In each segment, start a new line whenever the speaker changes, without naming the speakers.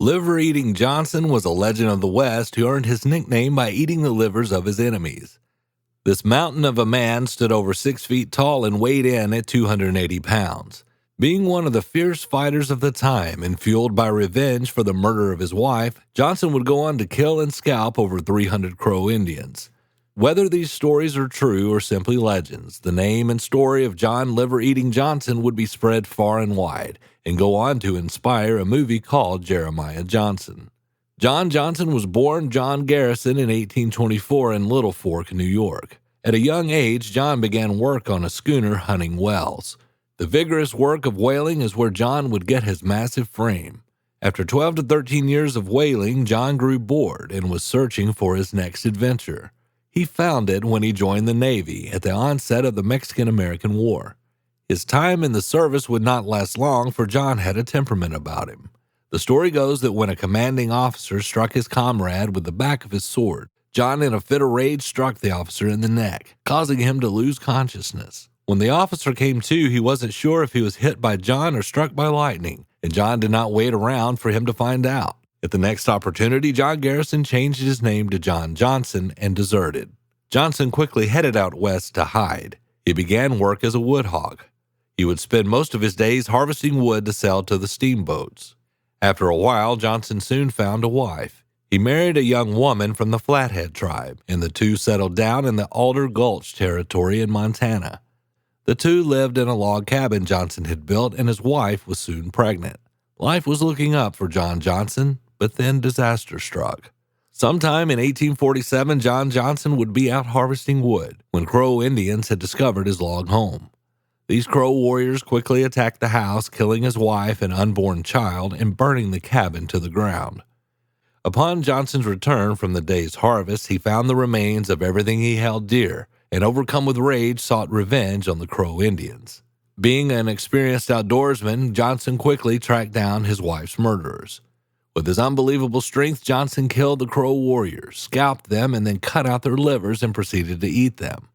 Liver-eating Johnson was a legend of the West who earned his nickname by eating the livers of his enemies. This mountain of a man stood over 6 feet tall and weighed in at 280 pounds. Being one of the fierce fighters of the time and fueled by revenge for the murder of his wife, Johnson would go on to kill and scalp over 300 Crow Indians. Whether these stories are true or simply legends, the name and story of John Liver-Eating Johnson would be spread far and wide and go on to inspire a movie called Jeremiah Johnson. John Johnson was born John Garrison in 1824 in Little Fork, New York. At a young age, John began work on a schooner hunting whales. The vigorous work of whaling is where John would get his massive frame. After 12 to 13 years of whaling, John grew bored and was searching for his next adventure. He found it when he joined the Navy at the onset of the Mexican-American War. His time in the service would not last long, for John had a temperament about him. The story goes that when a commanding officer struck his comrade with the back of his sword, John in a fit of rage struck the officer in the neck, causing him to lose consciousness. When the officer came to, he wasn't sure if he was hit by John or struck by lightning, and John did not wait around for him to find out. At the next opportunity, John Garrison changed his name to John Johnson and deserted. Johnson quickly headed out west to hide. He began work as a woodhawk. He would spend most of his days harvesting wood to sell to the steamboats. After a while, Johnson soon found a wife. He married a young woman from the Flathead tribe, and the two settled down in the Alder Gulch territory in Montana. The two lived in a log cabin Johnson had built, and his wife was soon pregnant. Life was looking up for John Johnson, but then disaster struck. Sometime in 1847, John Johnson would be out harvesting wood when Crow Indians had discovered his log home. These Crow warriors quickly attacked the house, killing his wife and unborn child and burning the cabin to the ground. Upon Johnson's return from the day's harvest, he found the remains of everything he held dear, and overcome with rage, sought revenge on the Crow Indians. Being an experienced outdoorsman, Johnson quickly tracked down his wife's murderers. With his unbelievable strength, Johnson killed the Crow warriors, scalped them, and then cut out their livers and proceeded to eat them.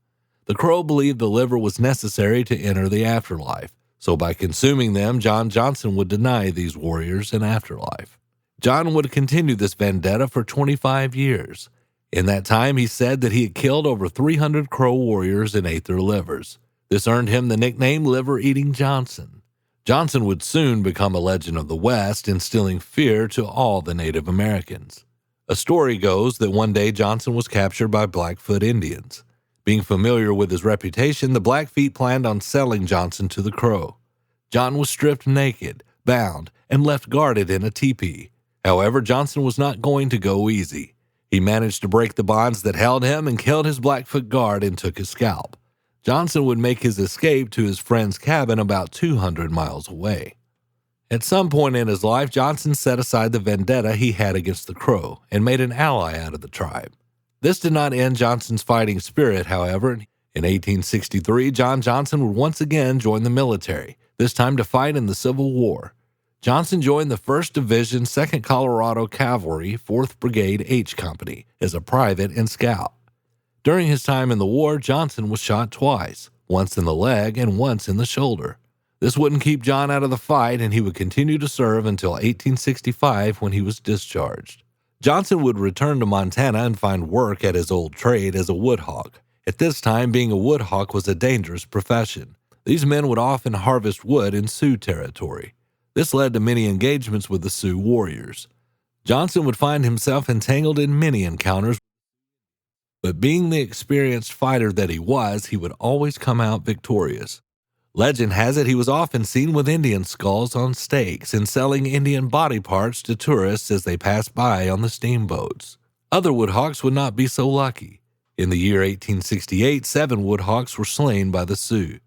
The Crow believed the liver was necessary to enter the afterlife, so by consuming them, John Johnson would deny these warriors an afterlife. John would continue this vendetta for 25 years. In that time, he said that he had killed over 300 Crow warriors and ate their livers. This earned him the nickname Liver-Eating Johnson. Johnson would soon become a legend of the West, instilling fear to all the Native Americans. A story goes that one day Johnson was captured by Blackfoot Indians. Being familiar with his reputation, the Blackfeet planned on selling Johnson to the Crow. John was stripped naked, bound, and left guarded in a teepee. However, Johnson was not going to go easy. He managed to break the bonds that held him and killed his Blackfoot guard and took his scalp. Johnson would make his escape to his friend's cabin about 200 miles away. At some point in his life, Johnson set aside the vendetta he had against the Crow and made an ally out of the tribe. This did not end Johnson's fighting spirit, however. In 1863, John Johnson would once again join the military, this time to fight in the Civil War. Johnson joined the 1st Division, 2nd Colorado Cavalry, 4th Brigade H Company, as a private and scout. During his time in the war, Johnson was shot twice, once in the leg and once in the shoulder. This wouldn't keep John out of the fight, and he would continue to serve until 1865 when he was discharged. Johnson would return to Montana and find work at his old trade as a woodhawk. At this time, being a woodhawk was a dangerous profession. These men would often harvest wood in Sioux territory. This led to many engagements with the Sioux warriors. Johnson would find himself entangled in many encounters, but being the experienced fighter that he was, he would always come out victorious. Legend has it he was often seen with Indian skulls on stakes and selling Indian body parts to tourists as they passed by on the steamboats. Other woodhawks would not be so lucky. In the year 1868, 7 woodhawks were slain by the Sioux.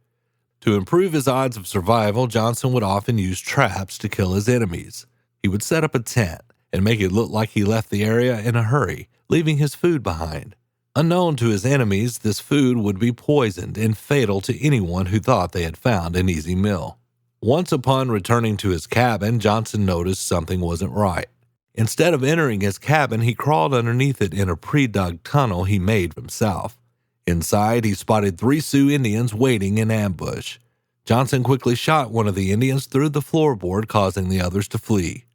To improve his odds of survival, Johnson would often use traps to kill his enemies. He would set up a tent and make it look like he left the area in a hurry, leaving his food behind. Unknown to his enemies, this food would be poisoned and fatal to anyone who thought they had found an easy meal. Once upon returning to his cabin, Johnson noticed something wasn't right. Instead of entering his cabin, he crawled underneath it in a pre-dug tunnel he made himself. Inside, he spotted 3 Sioux Indians waiting in ambush. Johnson quickly shot one of the Indians through the floorboard, causing the others to flee.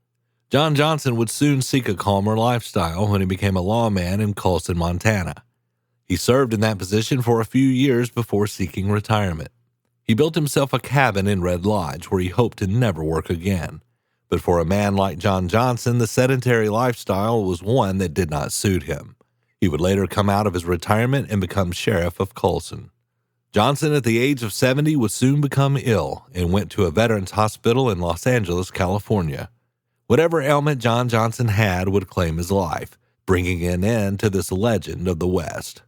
John Johnson would soon seek a calmer lifestyle when he became a lawman in Colson, Montana. He served in that position for a few years before seeking retirement. He built himself a cabin in Red Lodge where he hoped to never work again. But for a man like John Johnson, the sedentary lifestyle was one that did not suit him. He would later come out of his retirement and become sheriff of Colson. Johnson, at the age of 70, would soon become ill and went to a veterans hospital in Los Angeles, California. Whatever ailment John Johnson had would claim his life, bringing an end to this legend of the West.